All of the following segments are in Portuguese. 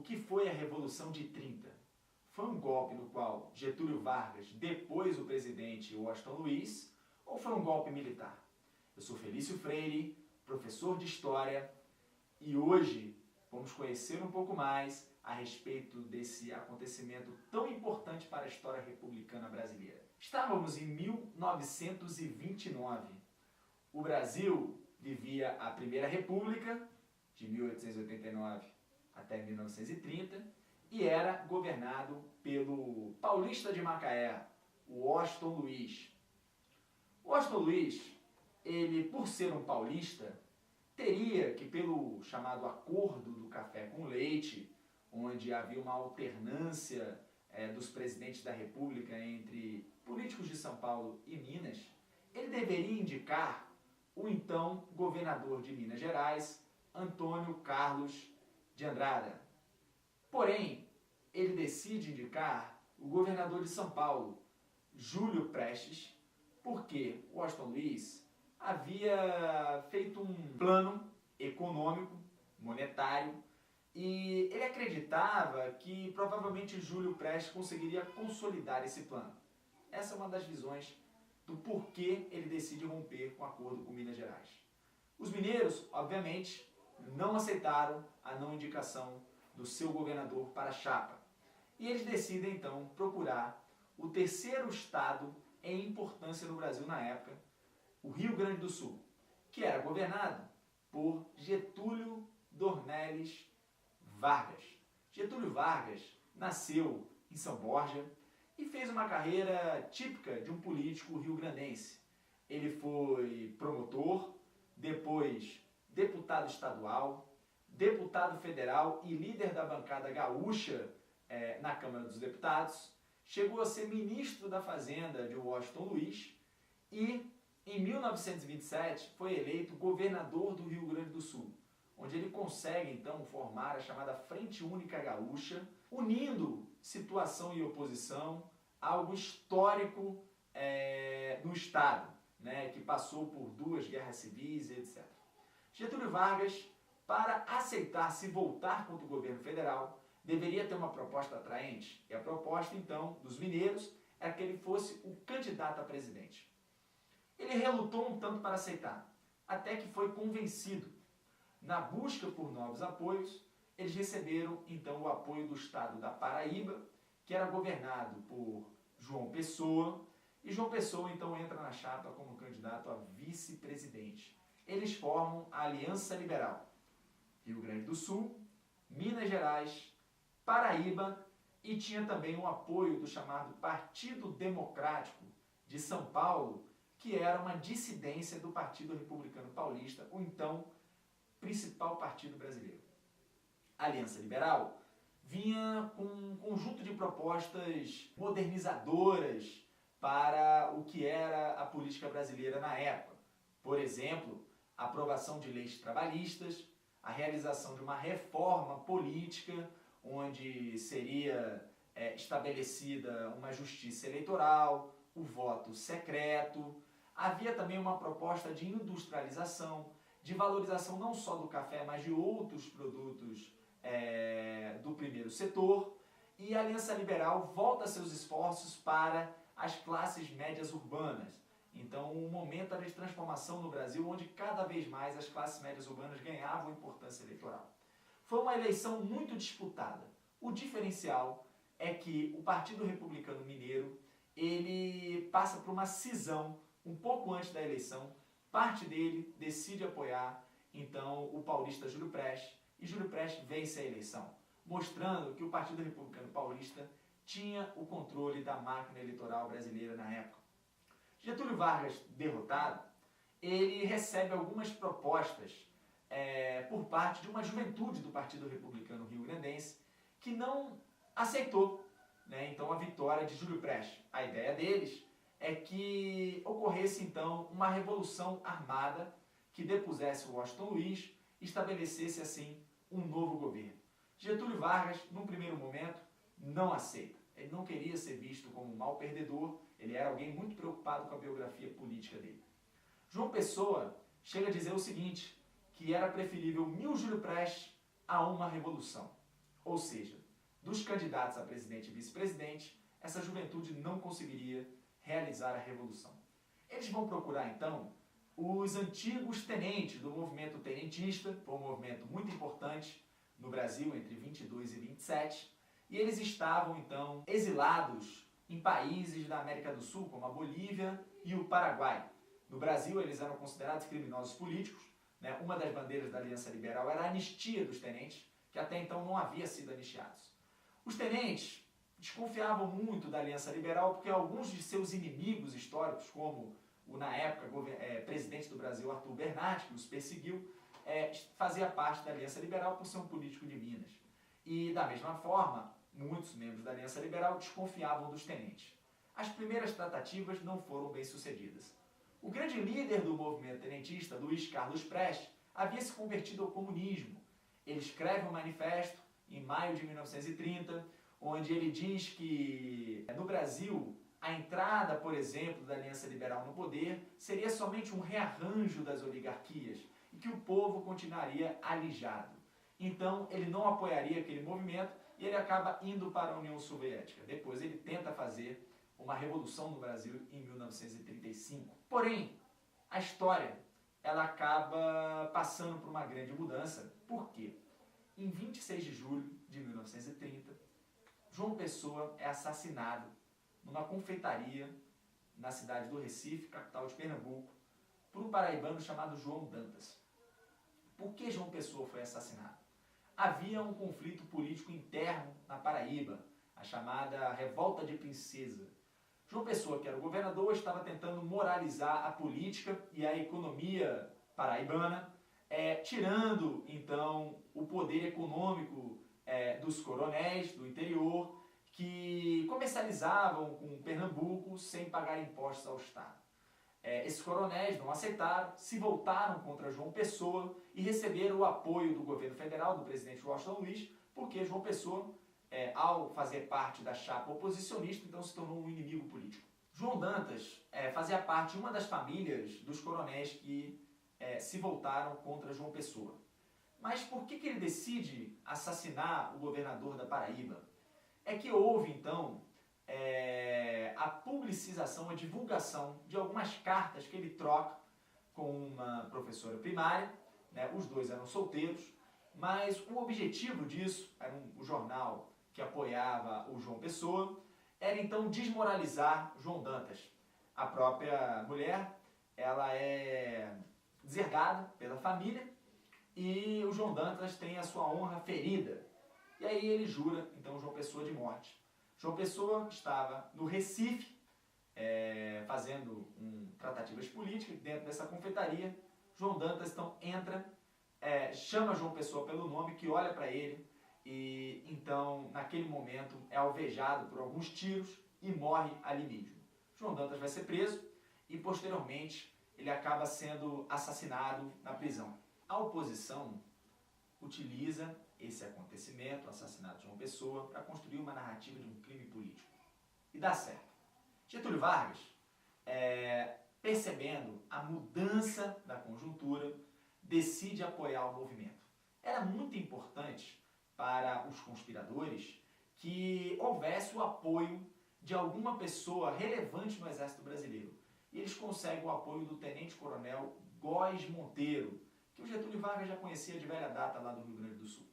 que foi a Revolução de 30? Foi um golpe no qual Getúlio Vargas depôs o presidente Washington Luiz ou foi um golpe militar? Eu sou Felício Freire, professor de História, e hoje vamos conhecer um pouco mais a respeito desse acontecimento tão importante para a história republicana brasileira. Estávamos em 1929. O Brasil vivia a Primeira República, de 1889 até 1930, e era governado pelo paulista de Macaé, o Washington Luiz. O Washington Luiz, ele, por ser um paulista, teria que, pelo chamado Acordo do Café com Leite, onde havia uma alternância dos presidentes da República entre políticos de São Paulo e Minas, ele deveria indicar o então governador de Minas Gerais, Antônio Carlos de Andrada. Porém, ele decide indicar o governador de São Paulo, Júlio Prestes, porque Washington Luiz havia feito um plano econômico, monetário, e ele acreditava que provavelmente Júlio Prestes conseguiria consolidar esse plano. Essa é uma das visões do porquê ele decide romper com o acordo com Minas Gerais. Os mineiros, obviamente, não aceitaram a não indicação do seu governador para a chapa. E eles decidem, então, procurar o terceiro estado em importância no Brasil na época, o Rio Grande do Sul, que era governado por Getúlio Dornelles Vargas. Getúlio Vargas nasceu em São Borja e fez uma carreira típica de um político rio-grandense. Ele foi promotor, depois deputado estadual, deputado federal e líder da bancada gaúcha na Câmara dos Deputados, chegou a ser ministro da Fazenda de Washington Luiz e, em 1927, foi eleito governador do Rio Grande do Sul, onde ele consegue, então, formar a chamada Frente Única Gaúcha, unindo situação e oposição, algo histórico no Estado, que passou por 2 guerras civis, etc. Getúlio Vargas, para aceitar se voltar contra o governo federal, deveria ter uma proposta atraente. E a proposta, então, dos mineiros era que ele fosse o candidato a presidente. Ele relutou um tanto para aceitar, até que foi convencido. Na busca por novos apoios, eles receberam, então, o apoio do estado da Paraíba, que era governado por João Pessoa, e João Pessoa, então, entra na chapa como candidato a vice-presidente. Eles formam a Aliança Liberal. Rio Grande do Sul, Minas Gerais, Paraíba, e tinha também o apoio do chamado Partido Democrático de São Paulo, que era uma dissidência do Partido Republicano Paulista, o então principal partido brasileiro. A Aliança Liberal vinha com um conjunto de propostas modernizadoras para o que era a política brasileira na época. Por exemplo, a aprovação de leis trabalhistas, a realização de uma reforma política, onde seria estabelecida uma justiça eleitoral, o voto secreto. Havia também uma proposta de industrialização, de valorização não só do café, mas de outros produtos do primeiro setor. E a Aliança Liberal volta seus esforços para as classes médias urbanas. Então, um momento de transformação no Brasil, onde cada vez mais as classes médias urbanas ganhavam importância eleitoral. Foi uma eleição muito disputada. O diferencial é que o Partido Republicano Mineiro, ele passa por uma cisão um pouco antes da eleição. Parte dele decide apoiar, então, o paulista Júlio Prestes, e Júlio Prestes vence a eleição, mostrando que o Partido Republicano Paulista tinha o controle da máquina eleitoral brasileira na época. Getúlio Vargas, derrotado, ele recebe algumas propostas por parte de uma juventude do Partido Republicano Rio-Grandense que não aceitou, então, a vitória de Júlio Prestes. A ideia deles é que ocorresse, então, uma revolução armada que depusesse o Washington Luiz e estabelecesse, assim, um novo governo. Getúlio Vargas, num primeiro momento, não aceita. Ele não queria ser visto como um mau perdedor, ele era alguém muito preocupado com a biografia política dele. João Pessoa chega a dizer o seguinte, que era preferível 1000 Júlio Prestes a uma revolução. Ou seja, dos candidatos a presidente e vice-presidente, essa juventude não conseguiria realizar a revolução. Eles vão procurar, então, os antigos tenentes do movimento tenentista, foi um movimento muito importante no Brasil entre 22 e 27, e eles estavam, então, exilados em países da América do Sul, como a Bolívia e o Paraguai. No Brasil, eles eram considerados criminosos políticos, né? Uma das bandeiras da Aliança Liberal era a anistia dos tenentes, que até então não havia sido anistiados. Os tenentes desconfiavam muito da Aliança Liberal porque alguns de seus inimigos históricos, como o, na época, presidente do Brasil, Arthur Bernardes, que os perseguiu, fazia parte da Aliança Liberal por ser um político de Minas. E, da mesma forma, muitos membros da Aliança Liberal desconfiavam dos tenentes. As primeiras tratativas não foram bem sucedidas. O grande líder do movimento tenentista, Luiz Carlos Prestes, havia se convertido ao comunismo. Ele escreve um manifesto em maio de 1930, onde ele diz que no Brasil a entrada, por exemplo, da Aliança Liberal no poder seria somente um rearranjo das oligarquias e que o povo continuaria alijado. Então ele não apoiaria aquele movimento e ele acaba indo para a União Soviética. Depois ele tenta fazer uma revolução no Brasil em 1935. Porém, a história ela acaba passando por uma grande mudança. Por quê? Em 26 de julho de 1930, João Pessoa é assassinado numa confeitaria na cidade do Recife, capital de Pernambuco, por um paraibano chamado João Dantas. Por que João Pessoa foi assassinado? Havia um conflito político interno na Paraíba, a chamada Revolta de Princesa. João Pessoa, que era o governador, estava tentando moralizar a política e a economia paraibana, tirando, então, o poder econômico dos coronéis do interior, que comercializavam com Pernambuco sem pagar impostos ao Estado. Esses coronéis não aceitaram, se voltaram contra João Pessoa e receberam o apoio do governo federal, do presidente Washington Luiz, porque João Pessoa, ao fazer parte da chapa oposicionista, então se tornou um inimigo político. João Dantas fazia parte de uma das famílias dos coronéis que se voltaram contra João Pessoa. Mas por que ele decide assassinar o governador da Paraíba? É que houve, então, a publicização, a divulgação de algumas cartas que ele troca com uma professora primária, né? Os dois eram solteiros, mas o objetivo disso, era o jornal que apoiava o João Pessoa, era então desmoralizar João Dantas. A própria mulher, ela é deserdada pela família e o João Dantas tem a sua honra ferida. E aí ele jura, então, João Pessoa de morte. João Pessoa estava no Recife, fazendo tratativas políticas dentro dessa confeitaria. João Dantas, então, entra, chama João Pessoa pelo nome, que olha para ele, e então, naquele momento, é alvejado por alguns tiros e morre ali mesmo. João Dantas vai ser preso e, posteriormente, ele acaba sendo assassinado na prisão. A oposição utiliza esse acontecimento, o assassinato de João Pessoa, para construir uma narrativa de um crime político. E dá certo. Getúlio Vargas, percebendo a mudança da conjuntura, decide apoiar o movimento. Era muito importante para os conspiradores que houvesse o apoio de alguma pessoa relevante no Exército Brasileiro. E eles conseguem o apoio do tenente-coronel Góes Monteiro, que o Getúlio Vargas já conhecia de velha data lá do Rio Grande do Sul.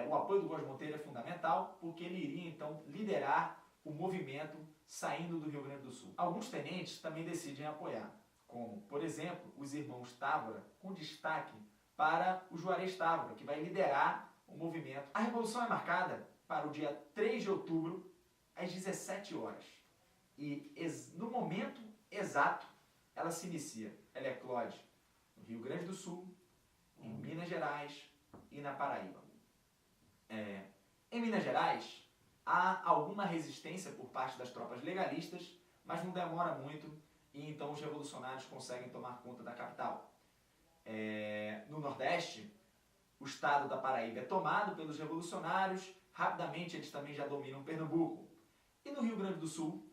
O apoio do Góes Monteiro é fundamental porque ele iria então liderar o movimento saindo do Rio Grande do Sul. Alguns tenentes também decidem apoiar, como, por exemplo, os irmãos Távora, com destaque para o Juarez Távora, que vai liderar o movimento. A revolução é marcada para o dia 3 de outubro, às 17 horas. E no momento exato, ela se inicia. Ela eclode no Rio Grande do Sul, em Minas Gerais e na Paraíba. Em Minas Gerais, há alguma resistência por parte das tropas legalistas, mas não demora muito e então os revolucionários conseguem tomar conta da capital. No Nordeste, o estado da Paraíba é tomado pelos revolucionários, rapidamente eles também já dominam Pernambuco. E no Rio Grande do Sul,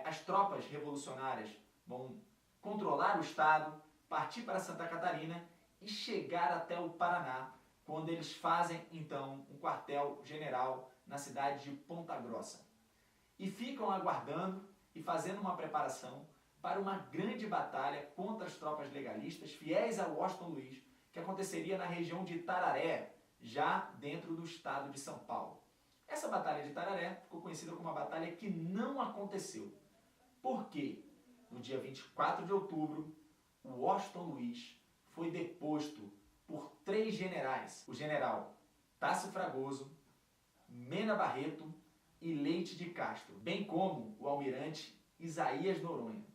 as tropas revolucionárias vão controlar o estado, partir para Santa Catarina e chegar até o Paraná, quando eles fazem, então, um quartel-general na cidade de Ponta Grossa. E ficam aguardando e fazendo uma preparação para uma grande batalha contra as tropas legalistas fiéis a Washington Luiz, que aconteceria na região de Tararé, já dentro do estado de São Paulo. Essa batalha de Tararé ficou conhecida como uma batalha que não aconteceu. Por quê? No dia 24 de outubro, Washington Luiz foi deposto por 3 generais. O general Tássio Fragoso, Mena Barreto e Leite de Castro, bem como o almirante Isaías Noronha.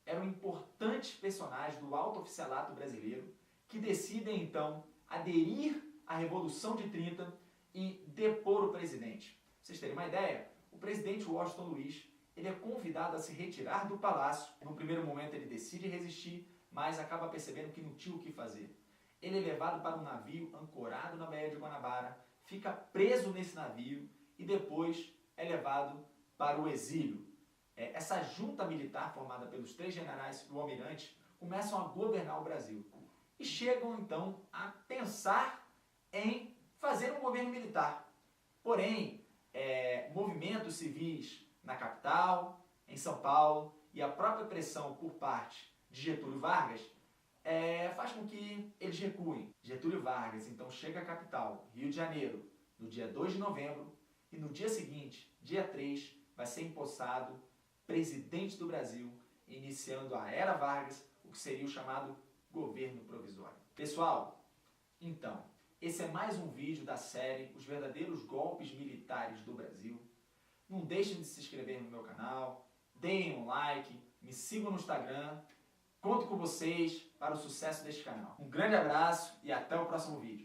Eram importantes personagens do alto oficialato brasileiro que decidem então aderir à Revolução de 30 e depor o presidente. Pra vocês terem uma ideia, o presidente Washington Luiz ele é convidado a se retirar do palácio. No primeiro momento ele decide resistir, mas acaba percebendo que não tinha o que fazer. Ele é levado para um navio ancorado na Baía de Guanabara, fica preso nesse navio e depois é levado para o exílio. Essa junta militar formada pelos 3 generais e o almirante começam a governar o Brasil. E chegam então a pensar em fazer um governo militar. Porém, movimentos civis na capital, em São Paulo, e a própria pressão por parte de Getúlio Vargas faz com que eles recuem. Getúlio Vargas então chega à capital, Rio de Janeiro, no dia 2 de novembro, e no dia seguinte, dia 3, vai ser empossado presidente do Brasil, iniciando a Era Vargas, o que seria o chamado governo provisório. Pessoal, então, esse é mais um vídeo da série Os Verdadeiros Golpes Militares do Brasil. Não deixem de se inscrever no meu canal, deem um like, me sigam no Instagram. Conto com vocês para o sucesso deste canal. Um grande abraço e até o próximo vídeo.